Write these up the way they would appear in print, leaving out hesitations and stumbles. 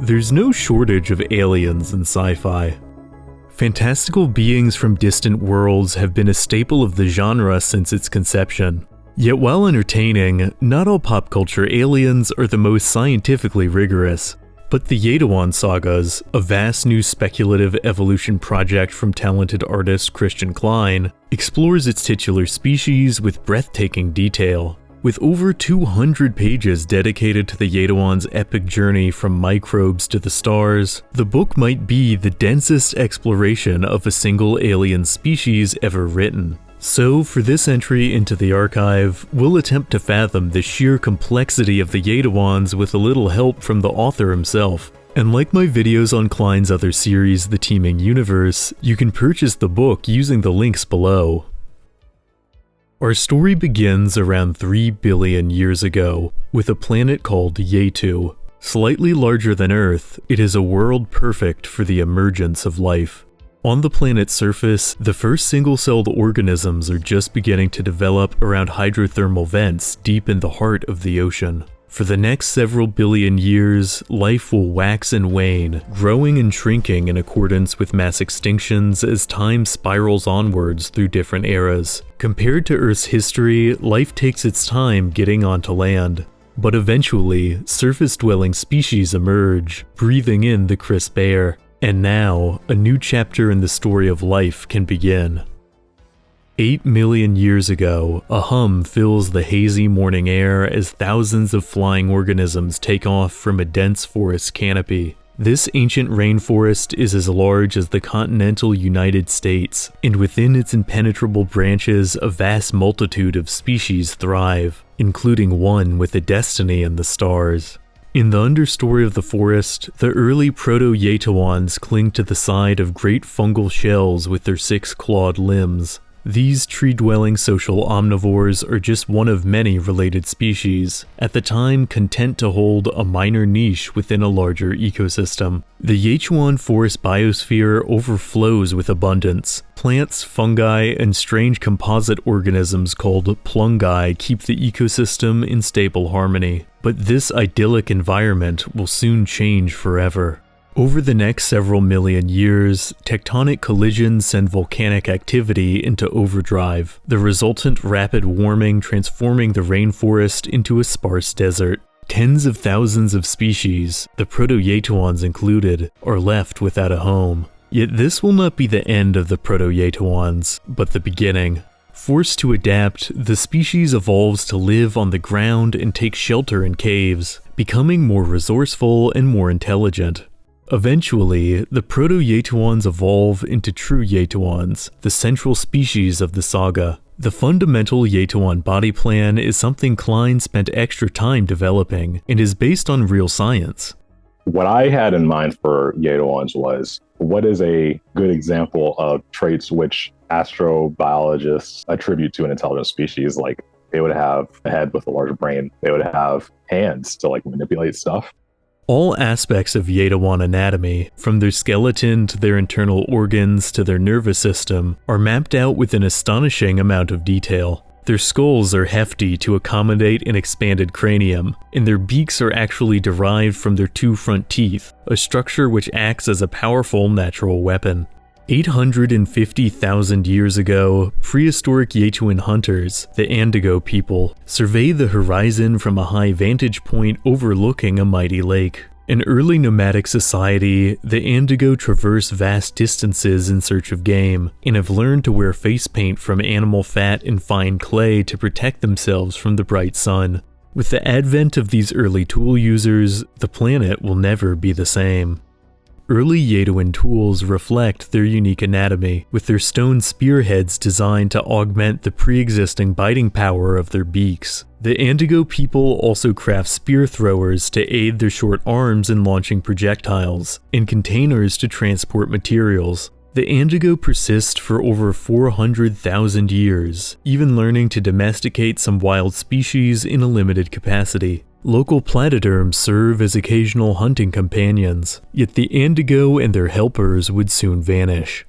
There's no shortage of aliens in sci-fi. Fantastical beings from distant worlds have been a staple of the genre since its conception. Yet while entertaining, not all pop culture aliens are the most scientifically rigorous. But the Yaetuan Sagas, a vast new speculative evolution project from talented artist Christian Cline, explores its titular species with breathtaking detail. With over 200 pages dedicated to the Yaetuans' epic journey from microbes to the stars, the book might be the densest exploration of a single alien species ever written. So, for this entry into the archive, we'll attempt to fathom the sheer complexity of the Yaetuans with a little help from the author himself. And like my videos on Cline's other series, The Teeming Universe, you can purchase the book using the links below. Our story begins around 3 billion years ago, with a planet called Yaetu. Slightly larger than Earth, it is a world perfect for the emergence of life. On the planet's surface, the first single-celled organisms are just beginning to develop around hydrothermal vents deep in the heart of the ocean. For the next several billion years, life will wax and wane, growing and shrinking in accordance with mass extinctions as time spirals onwards through different eras. Compared to Earth's history, life takes its time getting onto land. But eventually, surface-dwelling species emerge, breathing in the crisp air. And now, a new chapter in the story of life can begin. 8 million years ago, a hum fills the hazy morning air as thousands of flying organisms take off from a dense forest canopy. This ancient rainforest is as large as the continental United States, and within its impenetrable branches a vast multitude of species thrive, including one with a destiny in the stars. In the understory of the forest, the early proto-Yaetuans cling to the side of great fungal shells with their 6 clawed limbs. These tree-dwelling social omnivores are just one of many related species, at the time content to hold a minor niche within a larger ecosystem. The Yaetuan forest biosphere overflows with abundance. Plants, fungi, and strange composite organisms called plungi keep the ecosystem in stable harmony. But this idyllic environment will soon change forever. Over the next several million years, tectonic collisions send volcanic activity into overdrive, the resultant rapid warming transforming the rainforest into a sparse desert. Tens of thousands of species, the proto-Yaetuans included, are left without a home. Yet this will not be the end of the proto-Yaetuans, but the beginning. Forced to adapt, the species evolves to live on the ground and take shelter in caves, becoming more resourceful and more intelligent. Eventually, the proto-Yaetuans evolve into true Yaetuans, the central species of the saga. The fundamental Yaetuan body plan is something Cline spent extra time developing, and is based on real science. What I had in mind for Yaetuans was, what is a good example of traits which astrobiologists attribute to an intelligent species? Like, they would have a head with a large brain, they would have hands to manipulate stuff. All aspects of Yaetuan anatomy, from their skeleton to their internal organs to their nervous system, are mapped out with an astonishing amount of detail. Their skulls are hefty to accommodate an expanded cranium, and their beaks are actually derived from their 2 front teeth, a structure which acts as a powerful natural weapon. 850,000 years ago, prehistoric Yaetuan hunters, the Indigo people, survey the horizon from a high vantage point overlooking a mighty lake. An early nomadic society, the Indigo traverse vast distances in search of game, and have learned to wear face paint from animal fat and fine clay to protect themselves from the bright sun. With the advent of these early tool users, the planet will never be the same. Early Yaetuan tools reflect their unique anatomy, with their stone spearheads designed to augment the pre-existing biting power of their beaks. The Indigo people also craft spear throwers to aid their short arms in launching projectiles, and containers to transport materials. The Indigo persist for over 400,000 years, even learning to domesticate some wild species in a limited capacity. Local platyderms serve as occasional hunting companions, yet the Indigo and their helpers would soon vanish.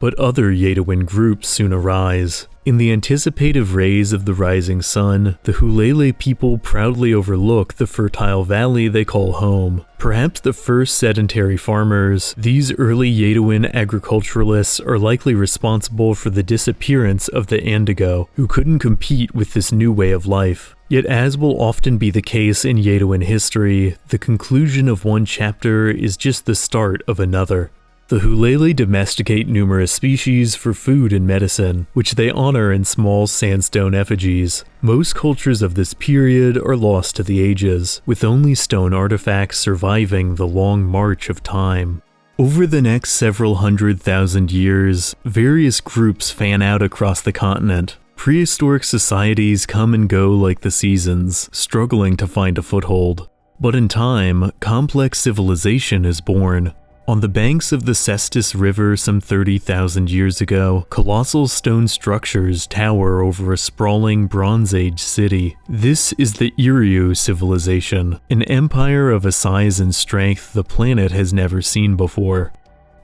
But other Yaetuan groups soon arise. In the anticipative rays of the rising sun, the Hulele people proudly overlook the fertile valley they call home. Perhaps the first sedentary farmers, these early Yaetuan agriculturalists are likely responsible for the disappearance of the Andigo, who couldn't compete with this new way of life. Yet as will often be the case in Yaetuan history, the conclusion of one chapter is just the start of another. The Hulele domesticate numerous species for food and medicine, which they honor in small sandstone effigies. Most cultures of this period are lost to the ages, with only stone artifacts surviving the long march of time. Over the next several 100,000 years, various groups fan out across the continent. Prehistoric societies come and go like the seasons, struggling to find a foothold. But in time, complex civilization is born. On the banks of the Cestus River some 30,000 years ago, colossal stone structures tower over a sprawling Bronze Age city. This is the Iryu civilization, an empire of a size and strength the planet has never seen before.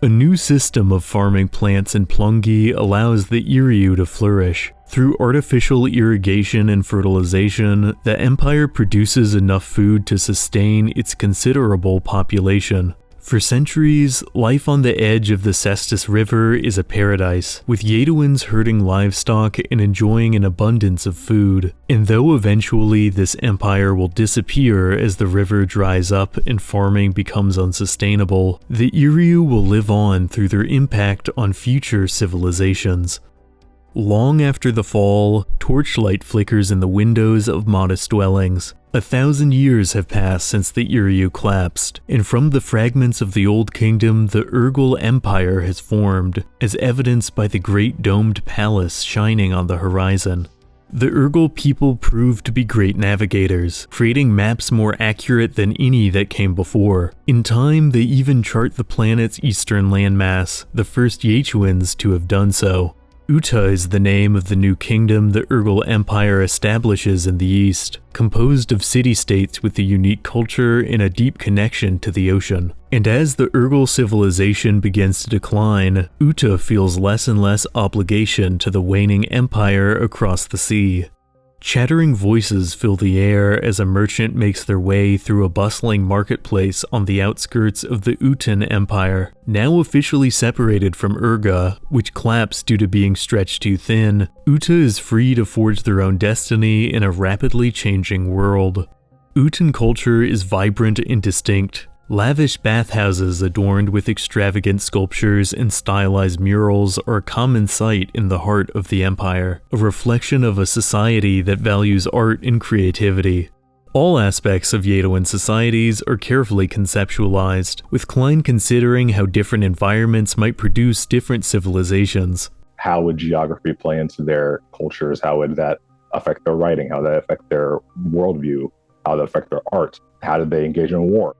A new system of farming plants and plungi allows the Iryu to flourish. Through artificial irrigation and fertilization, the empire produces enough food to sustain its considerable population. For centuries, life on the edge of the Cestus River is a paradise, with Yaetuans herding livestock and enjoying an abundance of food. And though eventually this empire will disappear as the river dries up and farming becomes unsustainable, the Iryu will live on through their impact on future civilizations. Long after the fall, torchlight flickers in the windows of modest dwellings. 1,000 years have passed since the Iryu collapsed, and from the fragments of the Old Kingdom the Urgal Empire has formed, as evidenced by the great domed palace shining on the horizon. The Urgal people proved to be great navigators, creating maps more accurate than any that came before. In time, they even chart the planet's eastern landmass, the first Yaetuans to have done so. Uta is the name of the new kingdom the Urgal Empire establishes in the east, composed of city-states with a unique culture and a deep connection to the ocean. And as the Urgal civilization begins to decline, Uta feels less and less obligation to the waning empire across the sea. Chattering voices fill the air as a merchant makes their way through a bustling marketplace on the outskirts of the Utan Empire, now officially separated from Urga, which collapsed due to being stretched too thin. Uta is free to forge their own destiny in a rapidly changing world. Utan culture is vibrant and distinct. Lavish bathhouses adorned with extravagant sculptures and stylized murals are a common sight in the heart of the empire, a reflection of a society that values art and creativity. All aspects of Yaetuan societies are carefully conceptualized, with Cline considering how different environments might produce different civilizations. How would geography play into their cultures? How would that affect their writing? How would that affect their worldview? How would that affect their art? How did they engage in war?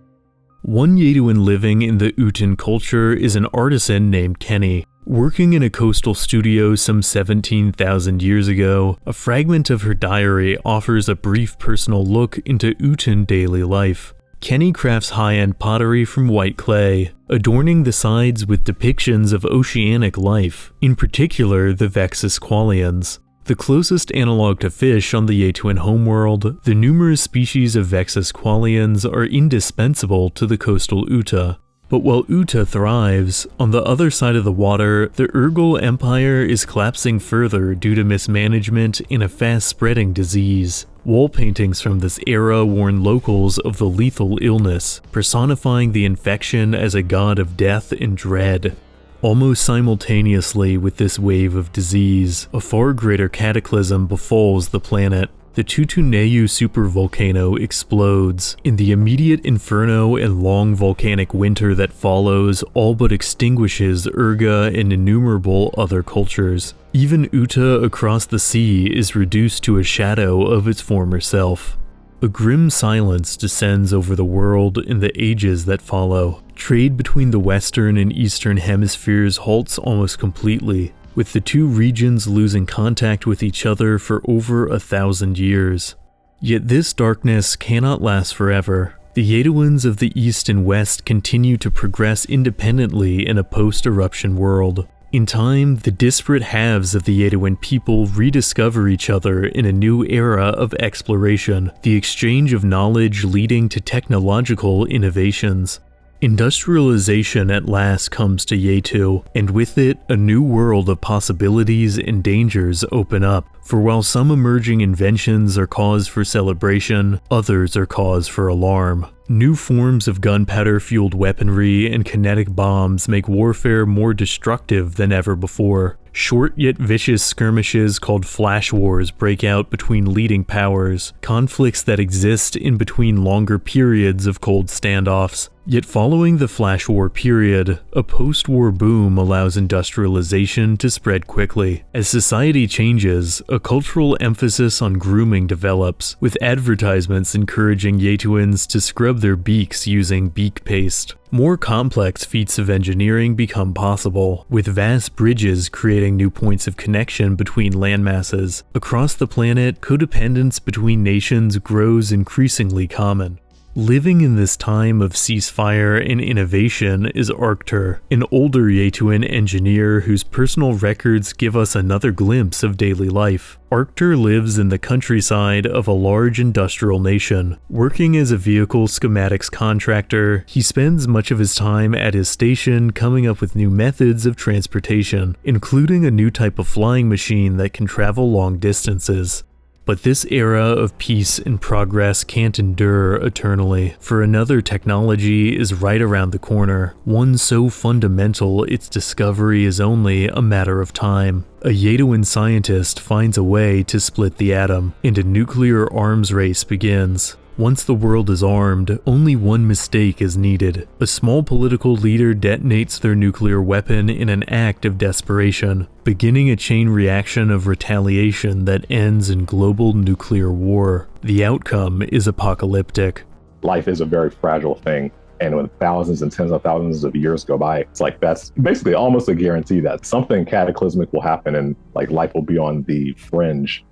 One Yaetuan living in the Utan culture is an artisan named Kenny. Working in a coastal studio some 17,000 years ago, a fragment of her diary offers a brief personal look into Utan daily life. Kenny crafts high-end pottery from white clay, adorning the sides with depictions of oceanic life, in particular the Vexus Qualians. The closest analog to fish on the Yaetuan homeworld, the numerous species of Vexus Qualians are indispensable to the coastal Uta. But while Uta thrives, on the other side of the water, the Urgal Empire is collapsing further due to mismanagement and a fast-spreading disease. Wall paintings from this era warn locals of the lethal illness, personifying the infection as a god of death and dread. Almost simultaneously with this wave of disease, a far greater cataclysm befalls the planet. The Tutuneyu supervolcano explodes. In the immediate inferno and long volcanic winter that follows, all but extinguishes Urga and innumerable other cultures. Even Uta across the sea is reduced to a shadow of its former self. A grim silence descends over the world in the ages that follow. Trade between the western and eastern hemispheres halts almost completely, with the two regions losing contact with each other for over 1,000 years. Yet this darkness cannot last forever. The Yaetuans of the east and west continue to progress independently in a post-eruption world. In time, the disparate halves of the Yaetuan people rediscover each other in a new era of exploration, the exchange of knowledge leading to technological innovations. Industrialization at last comes to Yaetu, and with it, a new world of possibilities and dangers open up. For while some emerging inventions are cause for celebration, others are cause for alarm. New forms of gunpowder-fueled weaponry and kinetic bombs make warfare more destructive than ever before. Short yet vicious skirmishes called flash wars break out between leading powers, conflicts that exist in between longer periods of cold standoffs. Yet following the flash war period, a post-war boom allows industrialization to spread quickly. As society changes, a cultural emphasis on grooming develops, with advertisements encouraging Yaetuans to scrub their beaks using beak paste. More complex feats of engineering become possible, with vast bridges creating new points of connection between landmasses. Across the planet, codependence between nations grows increasingly common. Living in this time of ceasefire and innovation is Arctur, an older Yaetuan engineer whose personal records give us another glimpse of daily life. Arctur lives in the countryside of a large industrial nation. Working as a vehicle schematics contractor, he spends much of his time at his station coming up with new methods of transportation, including a new type of flying machine that can travel long distances. But this era of peace and progress can't endure eternally, for another technology is right around the corner, one so fundamental its discovery is only a matter of time. A Yaetuan scientist finds a way to split the atom, and a nuclear arms race begins. Once the world is armed, only one mistake is needed. A small political leader detonates their nuclear weapon in an act of desperation, beginning a chain reaction of retaliation that ends in global nuclear war. The outcome is apocalyptic. Life is a very fragile thing. And when thousands and tens of thousands of years go by, it's like that's basically almost a guarantee that something cataclysmic will happen and like life will be on the fringe.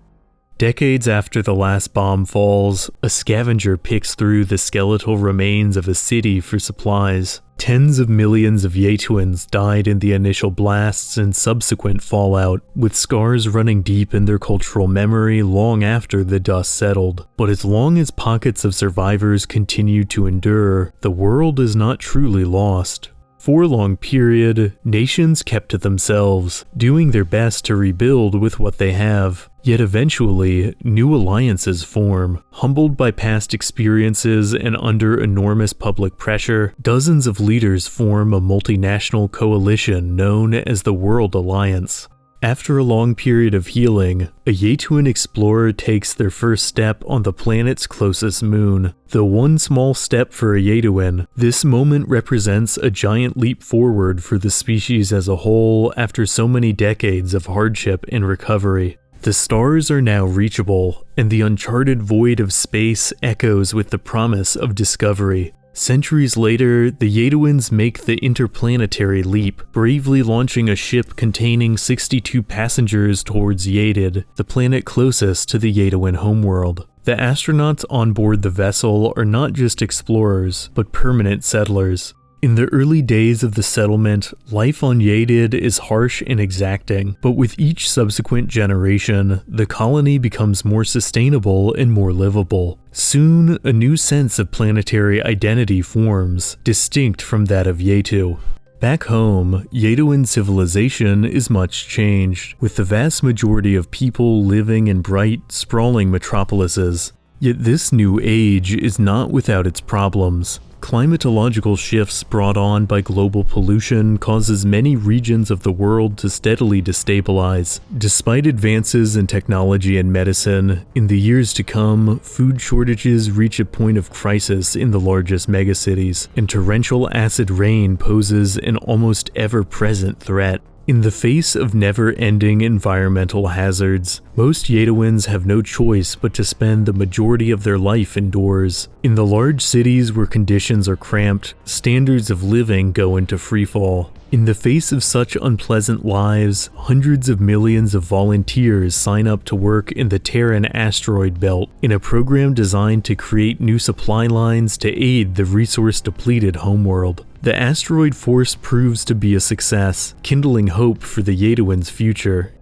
Decades after the last bomb falls, a scavenger picks through the skeletal remains of a city for supplies. Tens of millions of Yaetuans died in the initial blasts and subsequent fallout, with scars running deep in their cultural memory long after the dust settled. But as long as pockets of survivors continue to endure, the world is not truly lost. For a long period, nations kept to themselves, doing their best to rebuild with what they have. Yet eventually, new alliances form. Humbled by past experiences and under enormous public pressure, dozens of leaders form a multinational coalition known as the World Alliance. After a long period of healing, a Yaetuan explorer takes their first step on the planet's closest moon. Though one small step for a Yaetuan, this moment represents a giant leap forward for the species as a whole after so many decades of hardship and recovery. The stars are now reachable, and the uncharted void of space echoes with the promise of discovery. Centuries later, the Yaetuans make the interplanetary leap, bravely launching a ship containing 62 passengers towards Yaeted, the planet closest to the Yaetuan homeworld. The astronauts on board the vessel are not just explorers, but permanent settlers. In the early days of the settlement, life on Yaeted is harsh and exacting, but with each subsequent generation, the colony becomes more sustainable and more livable. Soon, a new sense of planetary identity forms, distinct from that of Yaetu. Back home, Yaetuan civilization is much changed, with the vast majority of people living in bright, sprawling metropolises. Yet this new age is not without its problems. Climatological shifts brought on by global pollution causes many regions of the world to steadily destabilize. Despite advances in technology and medicine, in the years to come, food shortages reach a point of crisis in the largest megacities, and torrential acid rain poses an almost ever-present threat. In the face of never-ending environmental hazards, most Yaetuans have no choice but to spend the majority of their life indoors. In the large cities where conditions are cramped, standards of living go into freefall. In the face of such unpleasant lives, hundreds of millions of volunteers sign up to work in the Terran asteroid belt, in a program designed to create new supply lines to aid the resource-depleted homeworld. The asteroid force proves to be a success, kindling hope for the Yaetuans' future.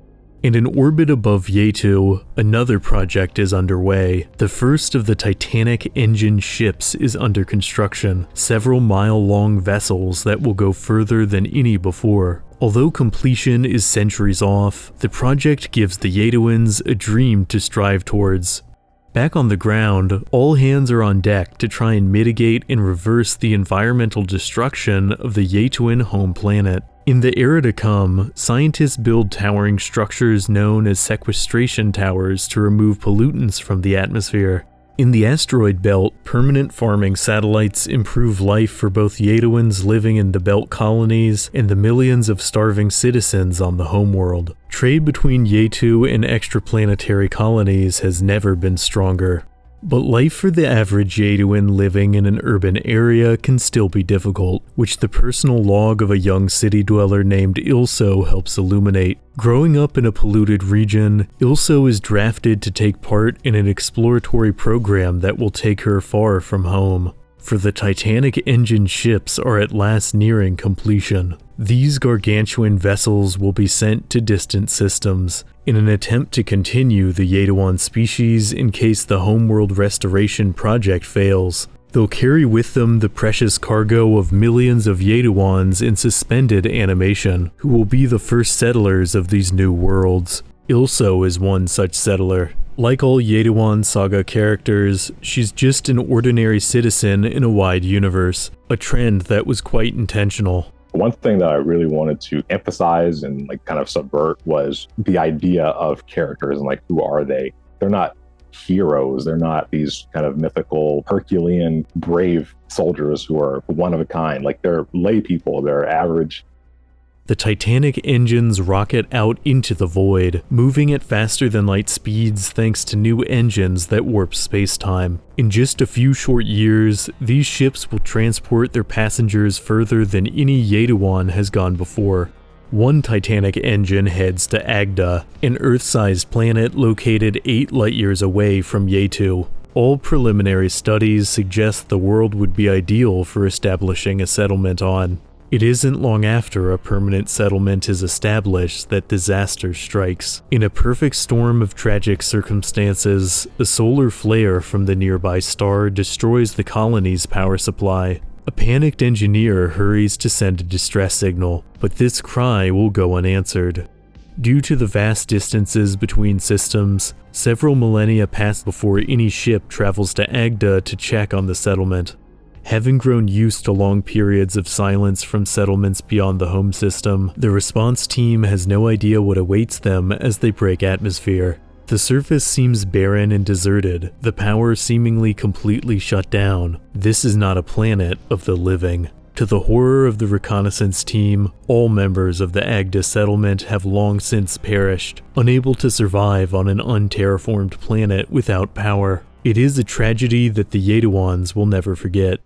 And in orbit above Yaetu, another project is underway. The first of the Titanic engine ships is under construction, several mile-long vessels that will go further than any before. Although completion is centuries off, the project gives the Yaetuans a dream to strive towards. Back on the ground, all hands are on deck to try and mitigate and reverse the environmental destruction of the Yaetuan home planet. In the era to come, scientists build towering structures known as sequestration towers to remove pollutants from the atmosphere. In the asteroid belt, permanent farming satellites improve life for both Yaetuans living in the belt colonies and the millions of starving citizens on the homeworld. Trade between Yaetu and extraplanetary colonies has never been stronger. But life for the average Yaetuan living in an urban area can still be difficult, which the personal log of a young city dweller named Ilso helps illuminate. Growing up in a polluted region, Ilso is drafted to take part in an exploratory program that will take her far from home. For the Titanic engine ships are at last nearing completion. These gargantuan vessels will be sent to distant systems in an attempt to continue the Yaetuan species in case the homeworld restoration project fails. They'll carry with them the precious cargo of millions of Yaetuans in suspended animation, who will be the first settlers of these new worlds. Ilso is one such settler. Like all Yaetuan Saga characters, she's just an ordinary citizen in a wide universe, a trend that was quite intentional. One thing that I really wanted to emphasize and kind of subvert was the idea of characters and who are they? They're not heroes. They're not these kind of mythical Herculean brave soldiers who are one of a kind. They're lay people. They're average. The Titanic engines rocket out into the void, moving at faster than light speeds thanks to new engines that warp space-time. In just a few short years, these ships will transport their passengers further than any Yaetuan has gone before. One Titanic engine heads to Agda, an Earth-sized planet located 8 light-years away from Yaetu. All preliminary studies suggest the world would be ideal for establishing a settlement on. It isn't long after a permanent settlement is established that disaster strikes. In a perfect storm of tragic circumstances, a solar flare from the nearby star destroys the colony's power supply. A panicked engineer hurries to send a distress signal, but this cry will go unanswered. Due to the vast distances between systems, several millennia pass before any ship travels to Agda to check on the settlement. Having grown used to long periods of silence from settlements beyond the home system, the response team has no idea what awaits them as they break atmosphere. The surface seems barren and deserted, the power seemingly completely shut down. This is not a planet of the living. To the horror of the reconnaissance team, all members of the Agda settlement have long since perished, unable to survive on an unterraformed planet without power. It is a tragedy that the Yaetuans will never forget.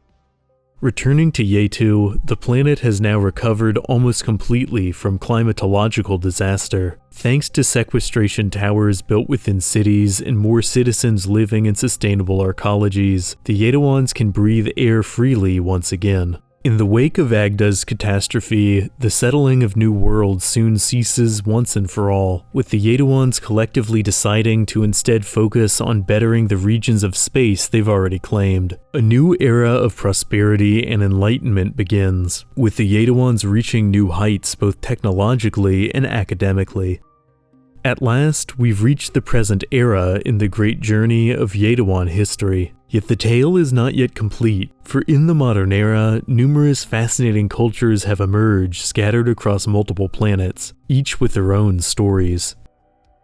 Returning to Yaetu, the planet has now recovered almost completely from climatological disaster. Thanks to sequestration towers built within cities and more citizens living in sustainable arcologies, the Yaetuans can breathe air freely once again. In the wake of Agda's catastrophe, the settling of new worlds soon ceases once and for all, with the Yaetuans collectively deciding to instead focus on bettering the regions of space they've already claimed. A new era of prosperity and enlightenment begins, with the Yaetuans reaching new heights both technologically and academically. At last, we've reached the present era in the great journey of Yaetuan history. Yet the tale is not yet complete, for in the modern era, numerous fascinating cultures have emerged scattered across multiple planets, each with their own stories.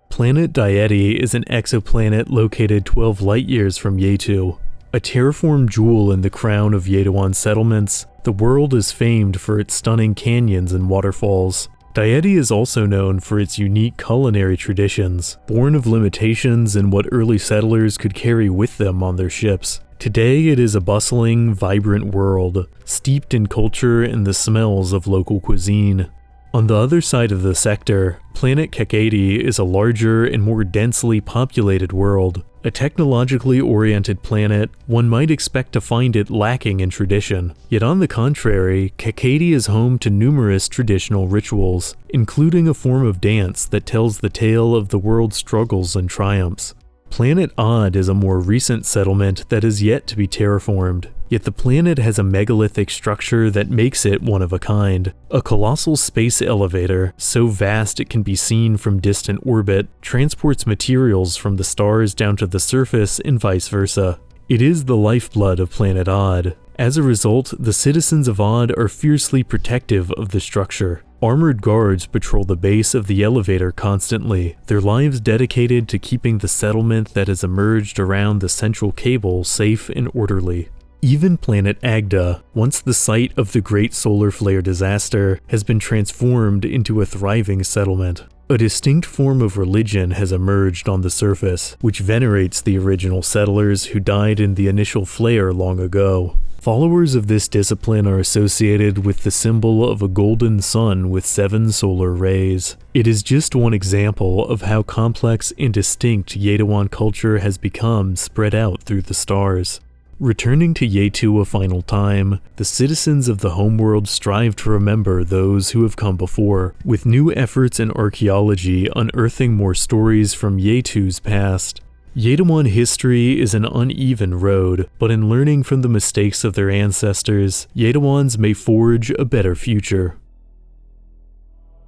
Planet Yaeti is an exoplanet located 12 light-years from Yaetu. A terraformed jewel in the crown of Yaetuan settlements, the world is famed for its stunning canyons and waterfalls. Yaeti is also known for its unique culinary traditions, born of limitations in what early settlers could carry with them on their ships. Today it is a bustling, vibrant world, steeped in culture and the smells of local cuisine. On the other side of the sector, planet Kekati is a larger and more densely populated world, A technologically oriented planet, one might expect to find it lacking in tradition. Yet on the contrary, Kakkadi is home to numerous traditional rituals, including a form of dance that tells the tale of the world's struggles and triumphs. Planet Odd is a more recent settlement that is yet to be terraformed, yet the planet has a megalithic structure that makes it one of a kind. A colossal space elevator, so vast it can be seen from distant orbit, transports materials from the stars down to the surface and vice versa. It is the lifeblood of Planet Odd. As a result, the citizens of Odd are fiercely protective of the structure. Armored guards patrol the base of the elevator constantly, their lives dedicated to keeping the settlement that has emerged around the central cable safe and orderly. Even planet Agda, once the site of the Great Solar Flare disaster, has been transformed into a thriving settlement. A distinct form of religion has emerged on the surface, which venerates the original settlers who died in the initial flare long ago. Followers of this discipline are associated with the symbol of a golden sun with 7 solar rays. It is just one example of how complex and distinct Yaetuan culture has become spread out through the stars. Returning to Yaetu a final time, the citizens of the homeworld strive to remember those who have come before, with new efforts in archaeology unearthing more stories from Yaetu's past. Yaetuan history is an uneven road, but in learning from the mistakes of their ancestors, Yaetuans may forge a better future.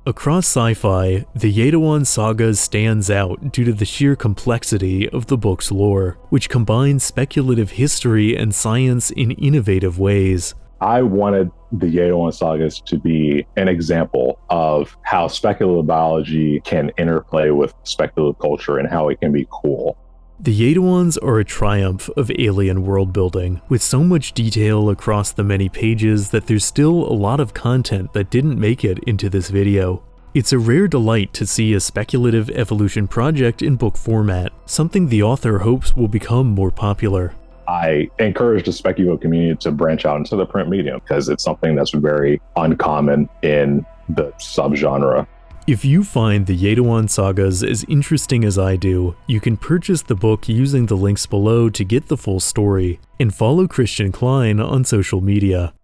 Across Sci-Fi, the Yaetuan Sagas stands out due to the sheer complexity of the book's lore, which combines speculative history and science in innovative ways. I wanted the Yaetuan Sagas to be an example of how speculative biology can interplay with speculative culture and how it can be cool. The Yaetuans are a triumph of alien world building, with so much detail across the many pages that there's still a lot of content that didn't make it into this video. It's a rare delight to see a speculative evolution project in book format, something the author hopes will become more popular. I encourage the speculative community to branch out into the print medium because it's something that's very uncommon in the subgenre. If you find the Yaetuan Sagas as interesting as I do, you can purchase the book using the links below to get the full story, and follow Christian Cline on social media.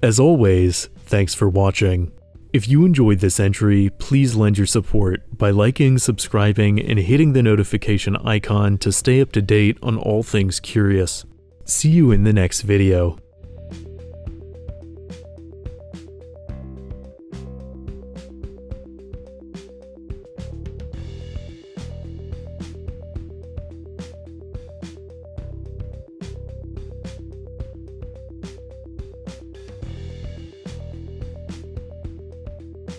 As always, thanks for watching. If you enjoyed this entry, please lend your support by liking, subscribing, and hitting the notification icon to stay up to date on all things curious. See you in the next video.